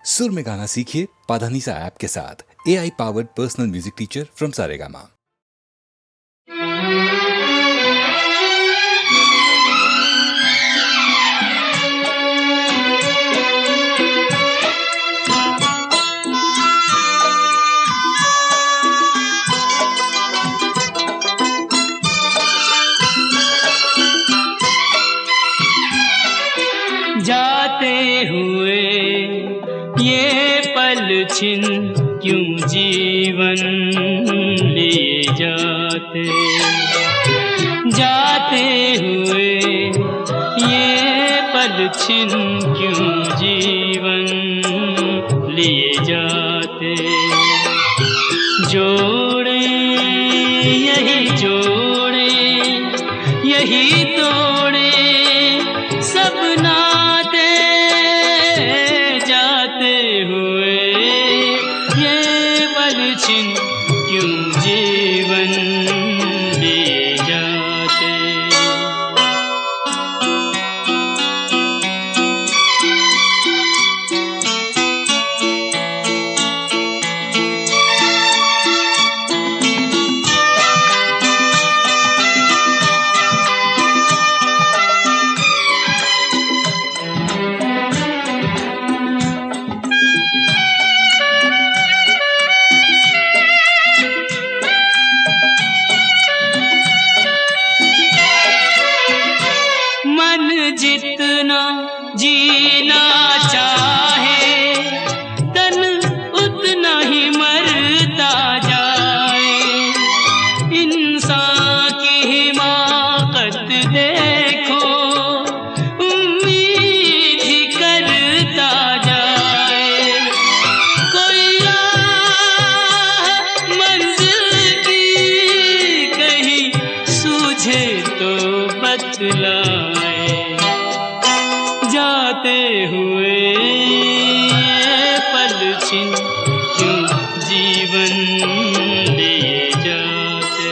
सुर में गाना सीखिए पाधानीसा ऐप के साथ। AI powered personal music teacher from Saregama. जाते हुए ये पल छिन क्यों जीवन लिए जाते, जाते हुए ये पल छिन क्यों जीवन लिए जाते। जोड़े यही जोड़े यही तोड़े सब नाते, जाते हुए ये पल छिन क्यों जीवन लिए जाते। जितना जीना चाहे तन उतना ही मरता जाए। इंसान की हिमाकत देखो उम्मीद ही करता जाए। कोई राह मंजिल की कहीं सूझे तो बतलाए। जाते हुए ये पल छिन क्यों जीवन लिए जाते।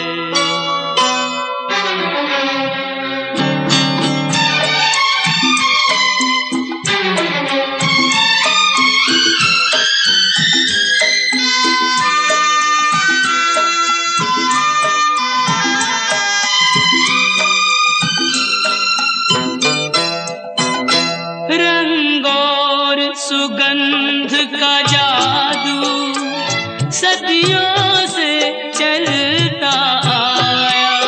रंग और सुगंध का जादू सदियों से चलता आया।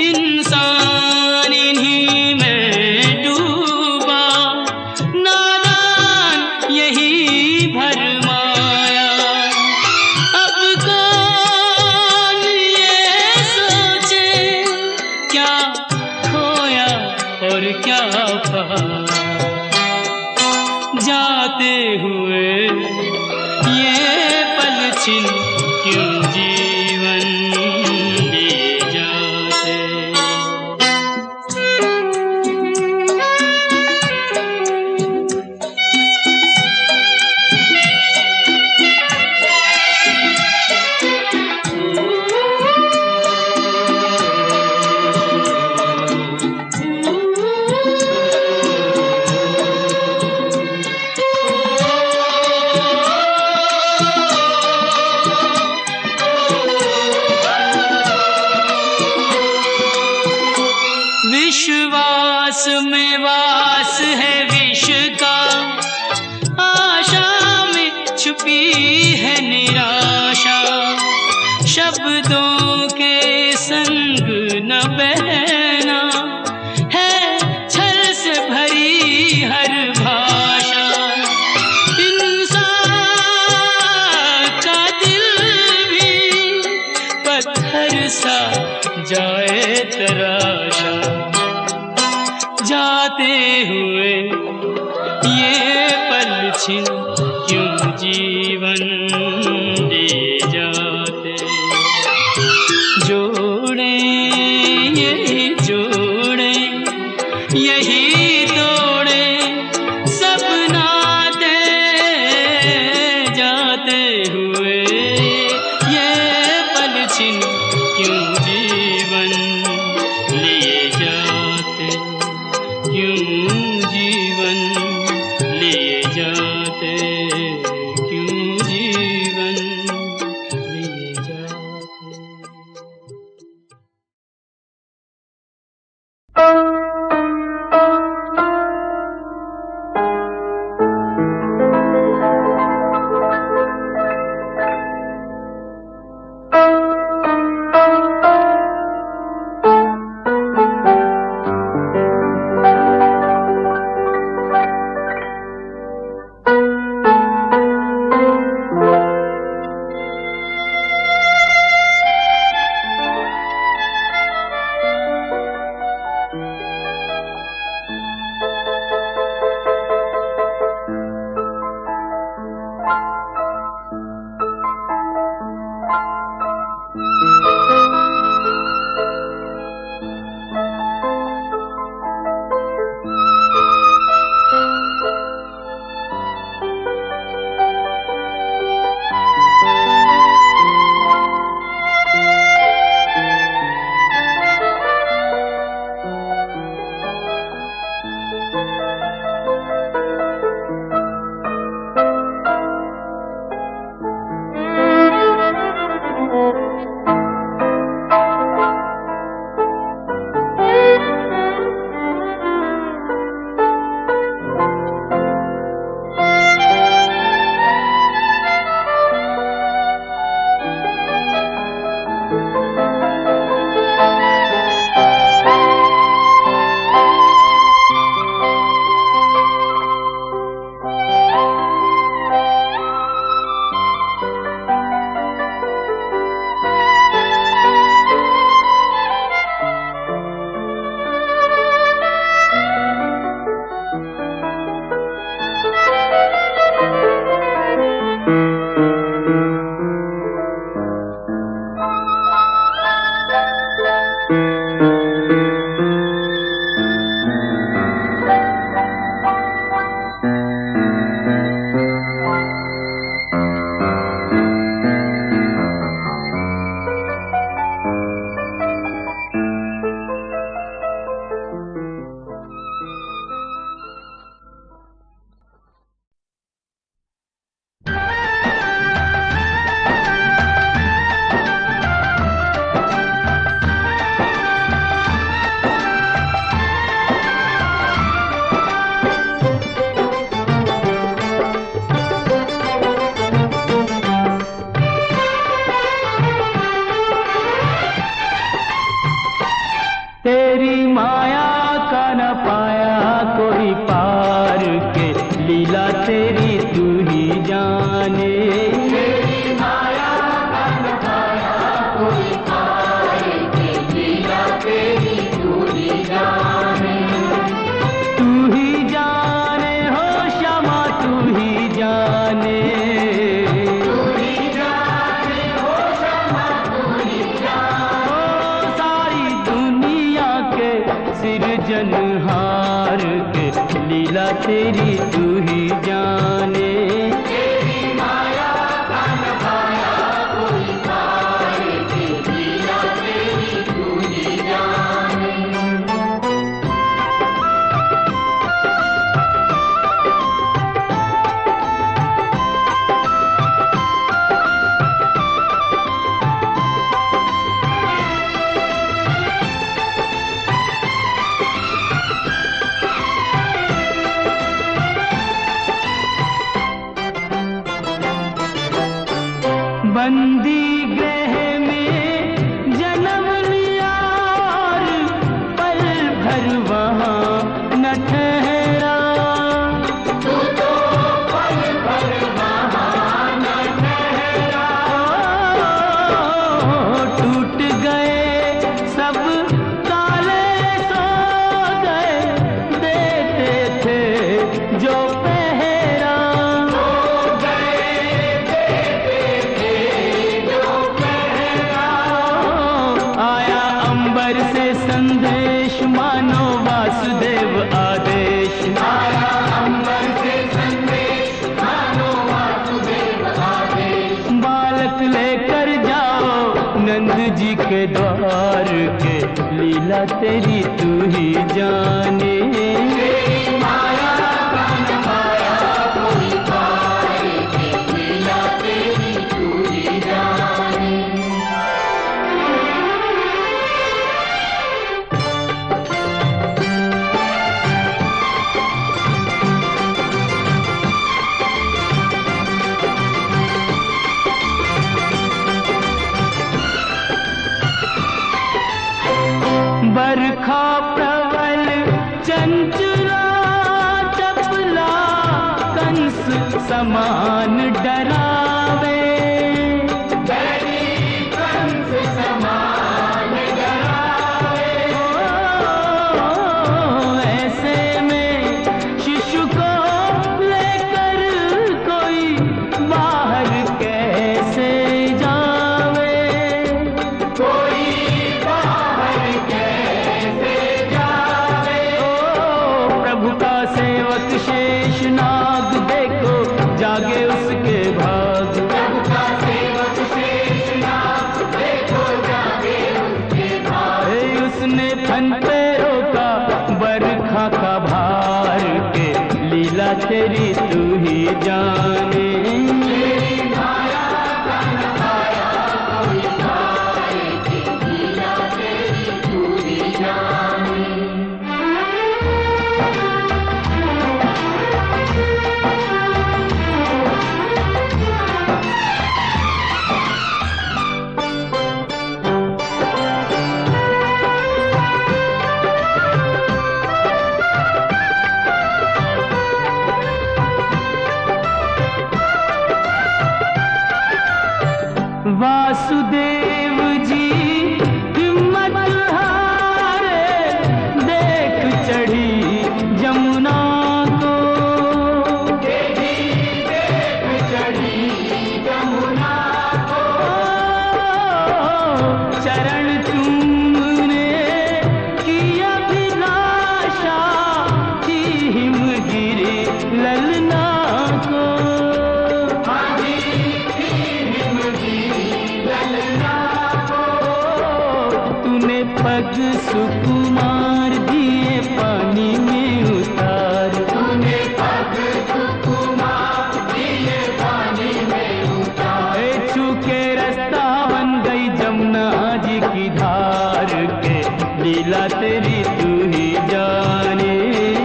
इंसान इन्हीं में डूबा, नादान यही भरमाया। अब कौन ये सोचे क्या खोया और क्या पाया। जाते हुए ये पल छिन क्यों जीवन लिए जाते। विश्वास में वास है विष का, आशा में छुपी है निराशा। शब्दों के संग न बहना है छल से भरी हर भाषा। इंसान का दिल भी पत्थर सा जाए तराशा। जाते हुए ये पल छिन क्यों जीवन लिए जाते। जोड़े यही जोड़े यही तोड़े सब नाते, जाते हुए ये पल छिन क्यों जीवन लिए जाते, क्यों जीवन लिए जाते। तेरी तू ही जाने। तेरी माया का न पाया कोई पार की लीला तेरी तू ही जाने। बंदी गृह में जन्म लिया और पल भर वहाँ न ठहरा। तू तो पल भर वहाँ न ठहरा। टूट गए सब ताले सो गए, देते थे जो पहरा। आया अंबर से संदेश मानो वासुदेव आदेश। आया अंबर से संदेश मानो वासुदेव आदेश। बालक लेकर जाओ नंद जी के द्वार के, लीला तेरी तू ही जाने। तेरी माया का न पाया कोई पार की लीला तेरी तू ही जाने। बरखा प्रबल चंचला चपला कंस समान डरावे। डरी कंस समान डरावे। ऐसे में शिशु को लेकर कोई बाहर कैसे जावे। कोई बाहर कैसे जावे। प्रभु का सेवक शेषनाग देखो जागे उसके भाग। प्रभु का सेवक शेषनाग देखो जागे उसके भाग। उसने फन पे रोका बरखा का भार के, लीला तेरी तू ही जाने। तेरी माया का न पाया कोई पार की लीला तेरी तू ही जाने। वासुदेव जी हिम्मत हारे, देख चढ़ी जमुना को। देख चढ़ी जमुना को। चरण चूमने की अभिलाषा थी हिमगिरी ललना को। तूने पग सुकुमार दिए पानी में उतार। तूने पग सुकुमार दिए पानी में उतार। छू के रास्ता बन गई जमुना जी की धार के, लीला तेरी तू ही जाने।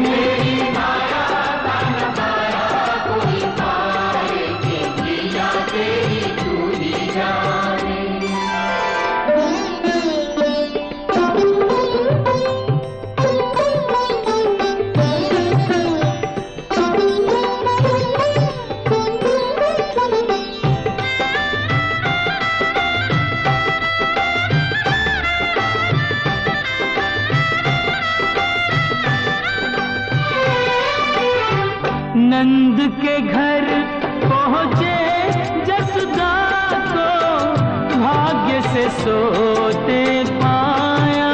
तेरी माया का न पाया कोई पार की लीला तेरी तू ही जाने। नंद के घर पहुँचे जसदा को, भाग्य से सोते पाया।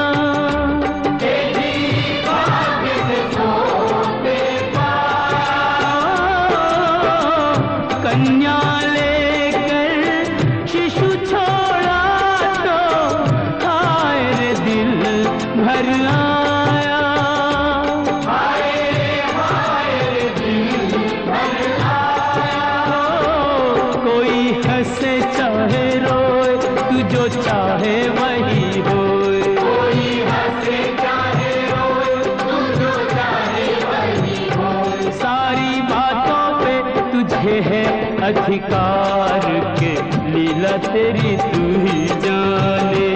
भाग्य से सोते पाया। कन्या लेकर शिशु छोड़ा तो हाय रे दिल भर आया, हाय रे दिल भर आया। कोई हंसे चाहे रोए तू जो चाहे वही होए, कोई हंसे चाहे रोए तू जो चाहे वही होए। सारी बातों पे तुझे है अधिकार के लीला तेरी तू ही जाने।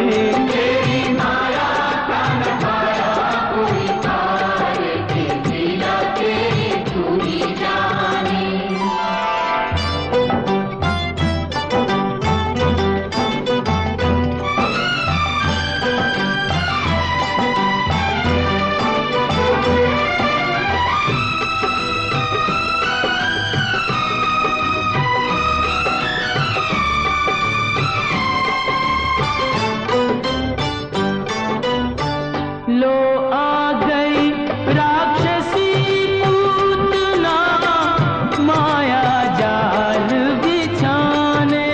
तेरी माया का नभाया कोई पार के लीला तेरी तू ही जाने। लो आ गई राक्षसी पूतना माया जाल बिछाने,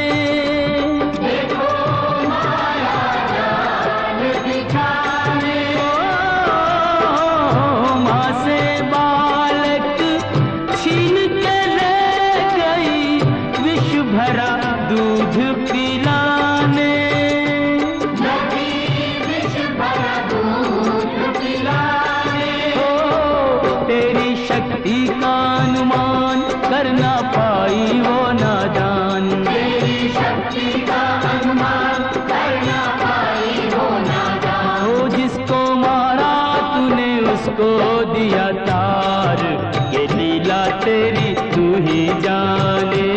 देखो माया जाल बिछाने। माँ से बालक छीन के ले गई विष भरा दूध पिलाने। नदी विष भरा दूध पिलाने। तेरी शक्ति का अनुमान कर ना पाई वो नादान, तेरी शक्ति का अनुमान करना पाई हो नादान। वो जिसको मारा तूने उसको दिया तार, ये लीला तेरी तू ही जाने।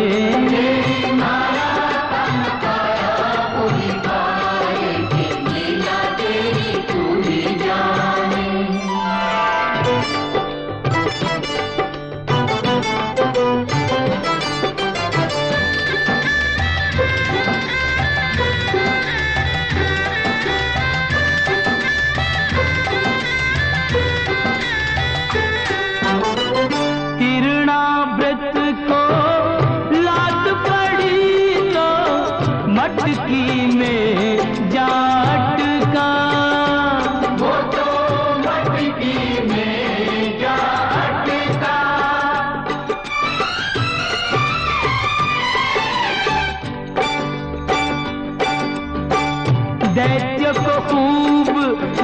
तेरी माया का नभाया कोई पार के लीला तेरी तू ही जाने। तिरणाव्रत को लात पड़ी तो मटकी में जा अटका, वो तो मटकी में जा अटका। दैत्य को खूब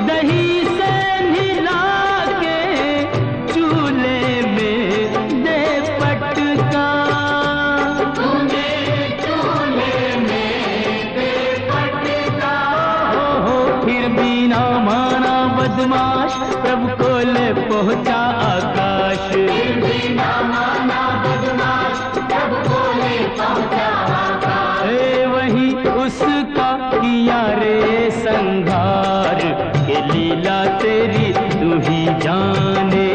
दही से नहला के चूल्हे में दे पटका। तूने चूल्हे में दे पटका। हो फिर भी ना माना बदमाश, प्रभु को ले पहुंचा आकाश। फिर भी ना माना बदमाश, जब बोले पहुंचा आकाश। वही उसका किया रे संघार, के लीला तेरी तू ही जाने।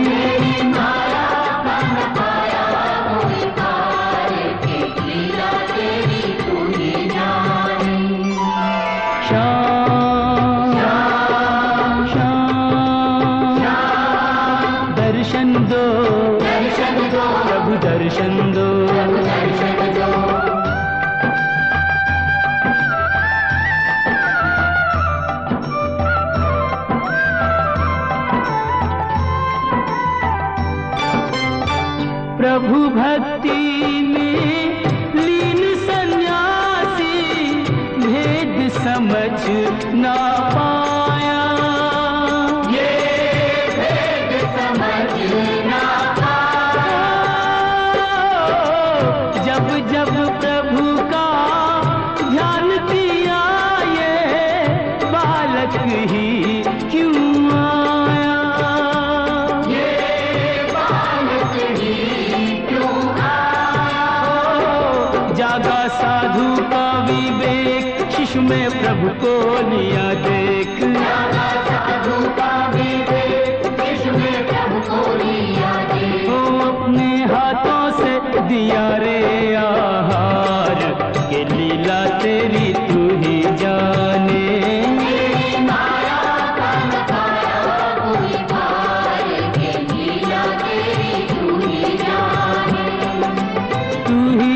तेरी माया का नभाया कोई पार के लीला तेरी तू ही जाने। श्याम श्याम श्याम दर्शन दो, दर्शन दो प्रभु दर्शन दो। दर्शन दो। प्रभु भक्ति में लीन सन्यासी भेद समझ ना पाया, ये भेद समझ ना पाया। जब जब प्रभु का ध्यान किया ये बालक ही क्यों आया। ये बालक ही क्यों आया। जागा साधु का विवेक, शिशु में प्रभु को लिया देख। जागा साधु का विवेक, शिशु में प्रभु को लिया देख। वो अपने हाथों से दिया रे आहार, के लीला तेरी तू ही जाने। तेरी माया का नभाया कोई पार के लीला तेरी तू ही जाने। तू ही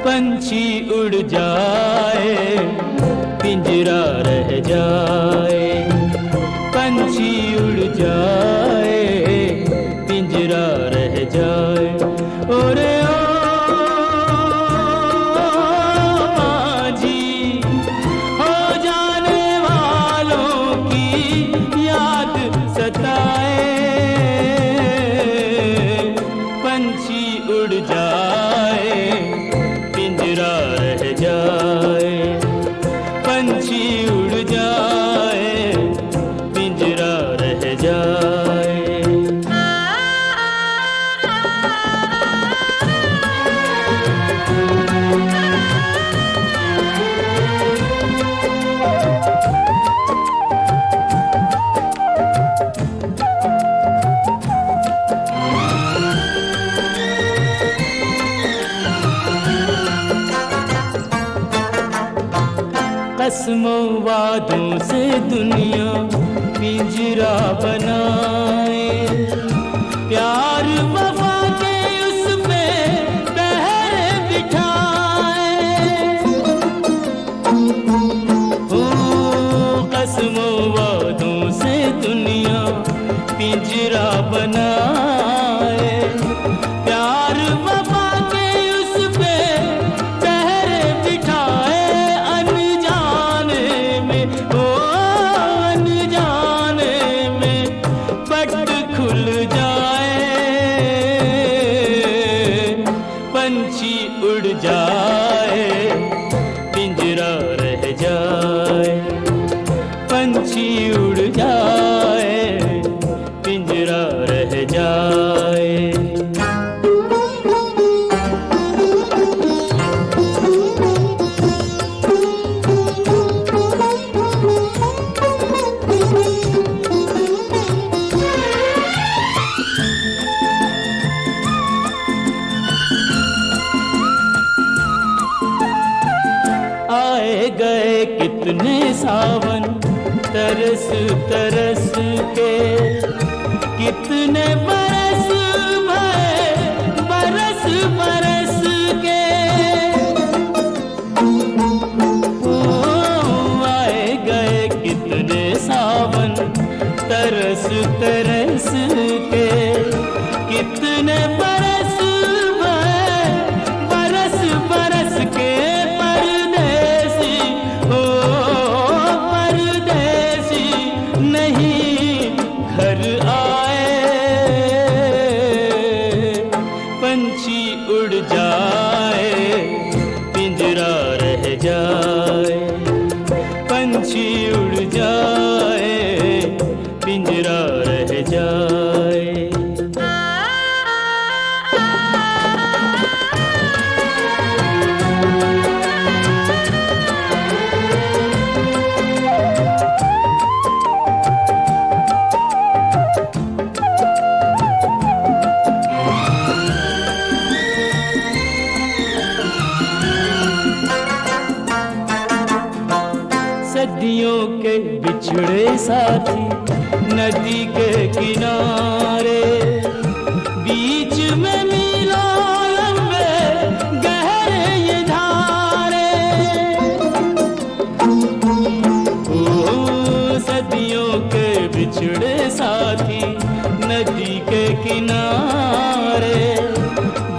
पंछी उड़ जाए पिंजरा रह जाए, पंछी उड़ जाए पिंजरा रह जाए। ओरे ओ माझी, हो जाने वालों की याद सताए, पंछी उड़ जाए पिंजरा रह जाए, पंछी उड़ जाए पिंजरा रह जाए। कसमों वादों से दुनिया पिंजरा बनाए, प्यार वफा के उस पे पहरे बिठाए। हो कसमों वादों से दुनिया पिंजरा बनाए, प्यार वफा के उस पे पहरे बिठाए। खुल जाए पंछी उड़ जाए पिंजरा रह जाए, पंछी उड़ जाए पिंजरा रह जाए। आए गए कितने सावन तरस तरस के, कितने बरस भरे बरस बरस के। ओ आए गए कितने सावन तरस तरस के, कितने बरस भरे बरस बरस के। घर आए पंछी उड़ जाए पिंजरा रह जाए, पंछी उड़ जाए पिंजरा रह जाए। सदियों के बिछड़े साथी नदी के किनारे, बीच में मीलों लंबे गहरे ये धारे। ओ सदियों के बिछड़े साथी नदी के किनारे,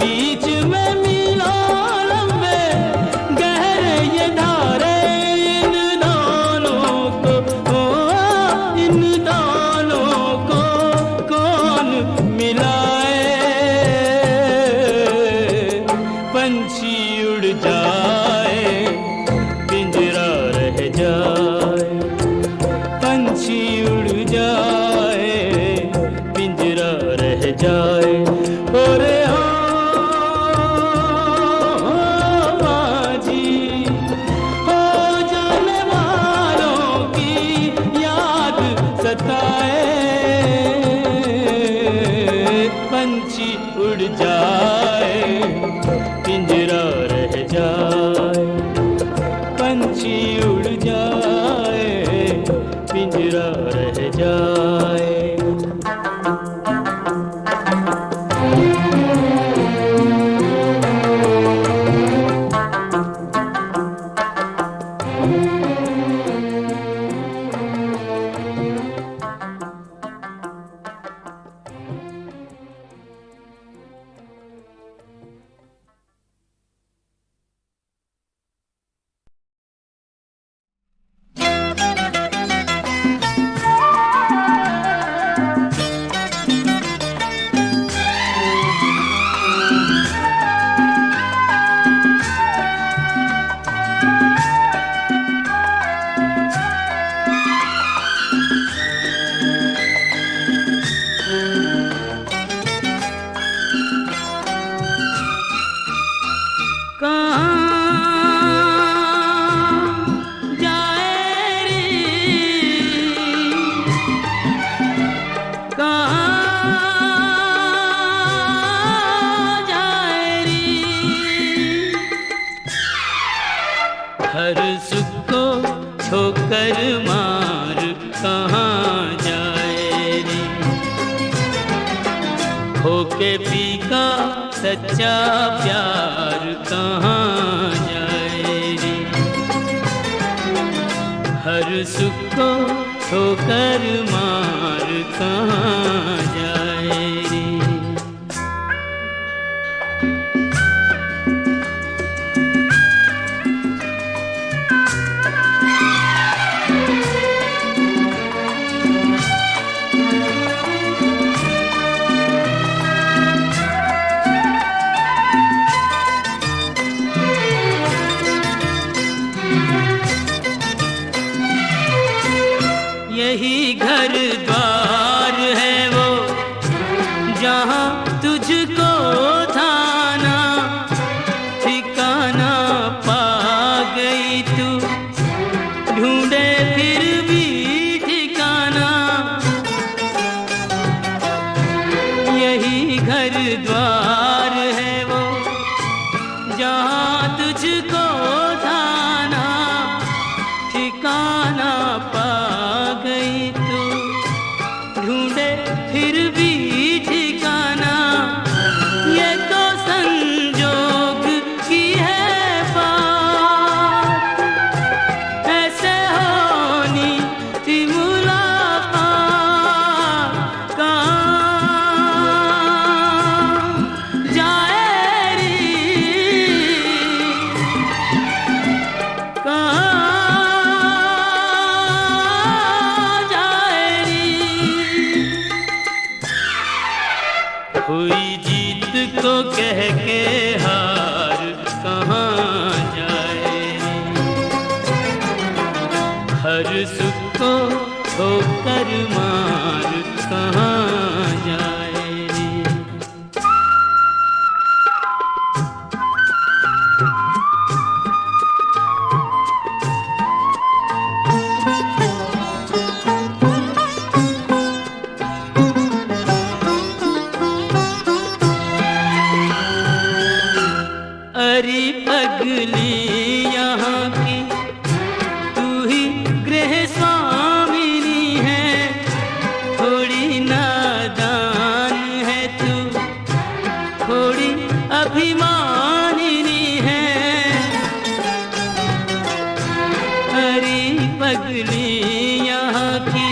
बीच में मीलों लंबे गहरे ये धारे। इन दोनों को कौन मिलाए, पंछी उड़ जाए पिंजरा रह जाए, पंछी उड़ जाए पिंजरा रह जाए। ओरे हो माझी, हो जाने बताए, पंछी उड़ जाए पिंजरा रह जाए, पंछी उड़ जाए पिंजरा रह जाए। हर सुख को ठोकर मार कहाँ जाए रे, होके पी का सच्चा प्यार कहाँ जाए रे। हर सुख को ठोकर मार कहाँ जाए रे। यही घर द्वार है वो जहाँ तुझको थाना ठिकाना पा गई तू, ढूंढे फिर भी ठिकाना। यही घर द्वार है वो जहाँ तुझको थाना ठिकाना पा गई तू, ढूंढे फिर भी ठिकाना। ये तो संजोग की है बात, ऐसे होनी थी मुलाकात। कहाँ जाए रे, कहाँ हुई जीत को कह के हार कहाँ जाए। हर सुख को ठोकर मार कहाँ जाए। अरे पगली यहाँ की तू ही गृह स्वामिनी है, थोड़ी नादान है तू, थोड़ी अभिमानिनी है। अरे पगली यहाँ की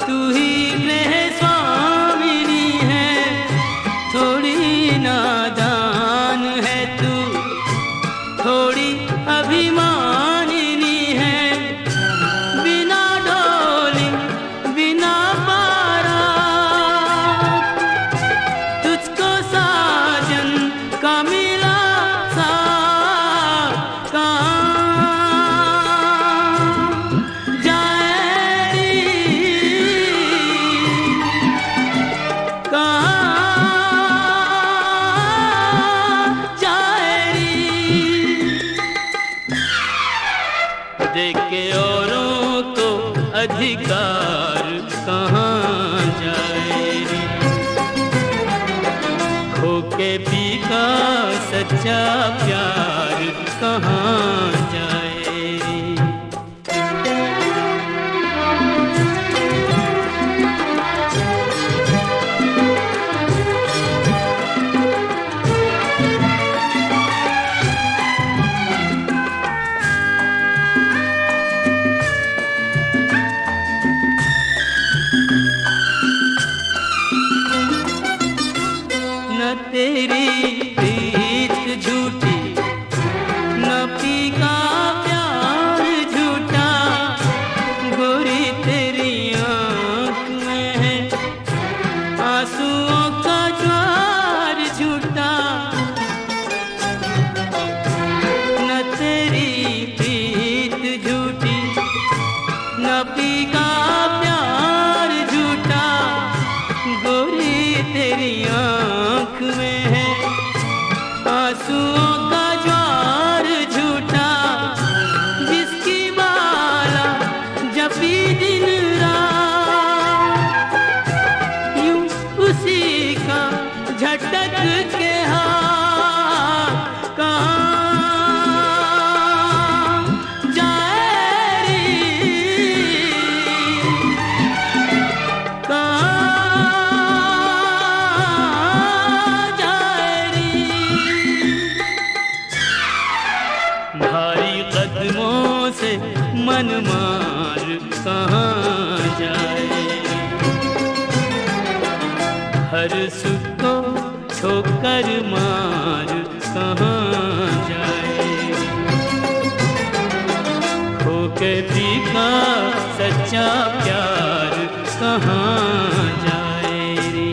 तू ही गृह स्वामिनी है, थोड़ी नादान है तू, थोड़ी अभिमानिनी है। बिना डोली बिना बारात तुझको साजन का मिला साथ, कहाँ जाए रे, कहाँ जाए रे। देख के औरों को अधिकार कहाँ जाए रे। खो के पी का सच्चा प्यार कहाँ जाए रे। न तेरी प्रीत झूठी, न पी का प्यार झूठा, गोरी तेरी आँख में है आंसुओं का ज्वार झूठा। न तेरी प्रीत झूठी, न पी का प्यार झूठा, गोरी तेरी आँख में है आंसुओं का ज्वार झूठा। जिसकी माला जपी दिन रात, यूं उसी का झटक के हाथ कहाँ जाए रे, कहाँ जाए रे। भारी कदमों से मन मार कहाँ जाए, हर सुख को ठोकर मार कहाँ जाए। खो के पी का सच्चा प्यार कहाँ जाए रे।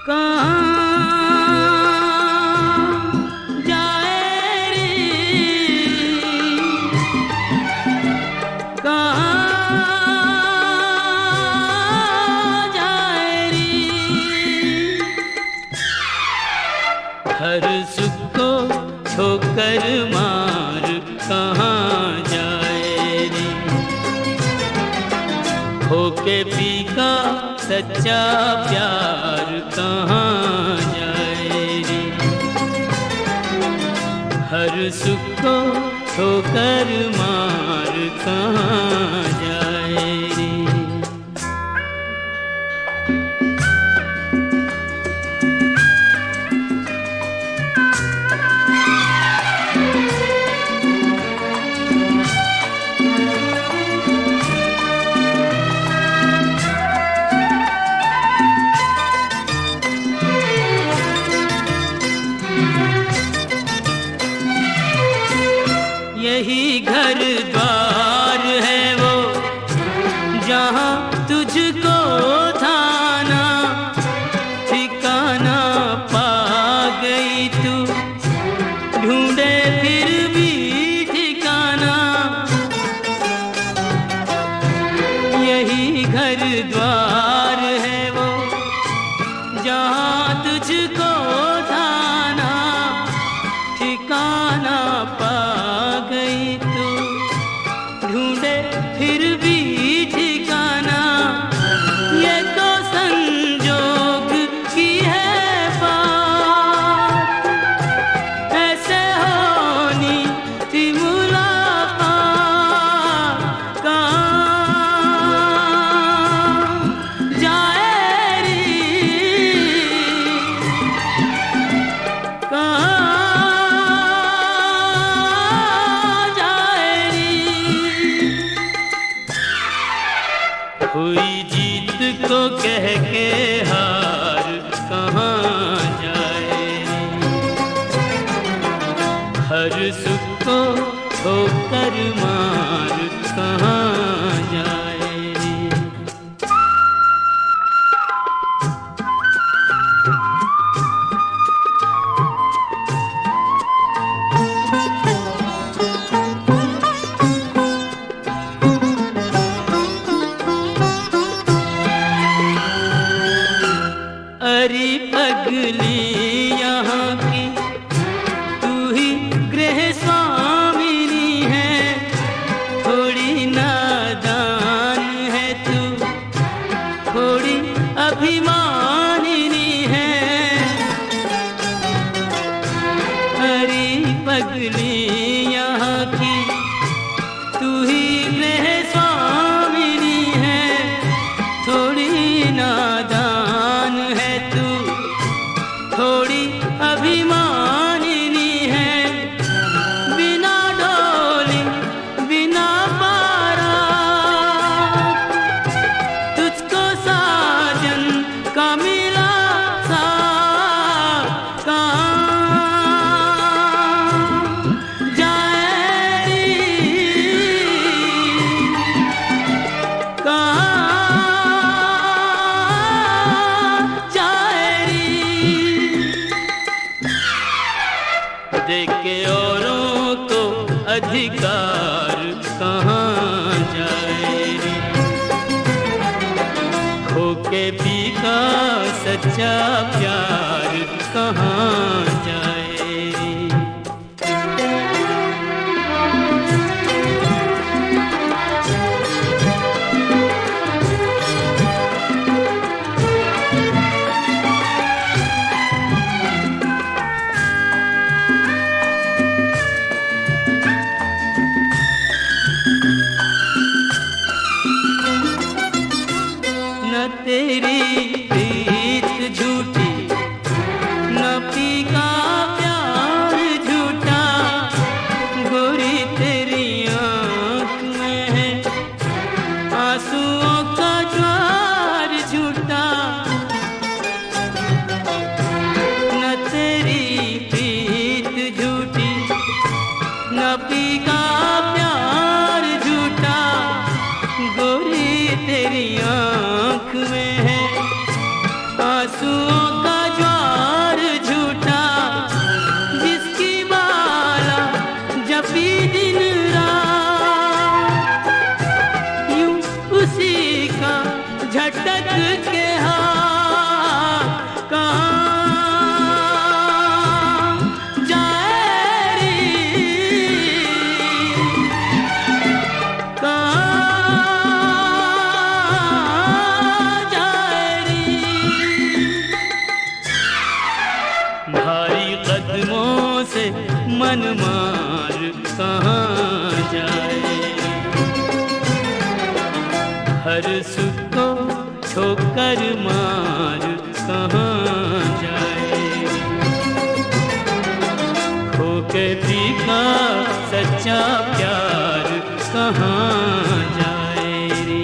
कहाँ जाए रे, कहाँ जाए रे। हर सुख को ठोकर मार कहाँ जाए रे। खो के पी का सच्चा प्यार कहाँ जाए रे। हर सुख को ठोकर मार कहाँ जाए रे। यही घर द्वार है वो जहाँ तुझको थाना ठिकाना पा गई तू, ढूंढे फिर भी ठिकाना। यही घर द्वार है वो जहाँ तुझको थाना ठिकाना पा गई तू, ढूंढे फिर भी ठिकाना। ये तो संजोग की है बात, ऐसे होनी थी मुलाकात। कहाँ जाए रे, हुई जीत को कह के हार कहाँ जाए, हर सुख को ठोकर मार कहाँ जाए। अरे पगली यहाँ की तू ही गृह स्वामिनी है, थोड़ी नादान है तू, थोड़ी अभिमानिनी है। अरे पगली यहाँ की तू ही गृह स्वामिनी है, थोड़ी नादान है तू, थोड़ी अभिमानिनी है। बिना डोली बिना पारा तुझको साजन का मिला साथ कहाँ जाएगी, कहाँ देख के औरों को अधिकार कहाँ जाए रे, खो के पी का सच्चा प्यार कहाँ जाए रे। न तेरी प्रीत झूठी, न पी का प्यार झूठा, गोरी तेरी आँख में है आंसुओं का ज्वार झूठा। न तेरी प्रीत झूठी, न पी का प्यार झूठा, गोरी तेरी आँख में है आंसुओं का ज्वार झूठा। जिसकी माला जपी दिन रात, यूं उसी का झटक के हाथ कहाँ जाए रे, कहाँ जाए रे। भारी कदमों से मन मार कहाँ जाए, हर सुख को ठोकर मार कहाँ जाए, खो के पी का सच्चा प्यार कहाँ जाए रे।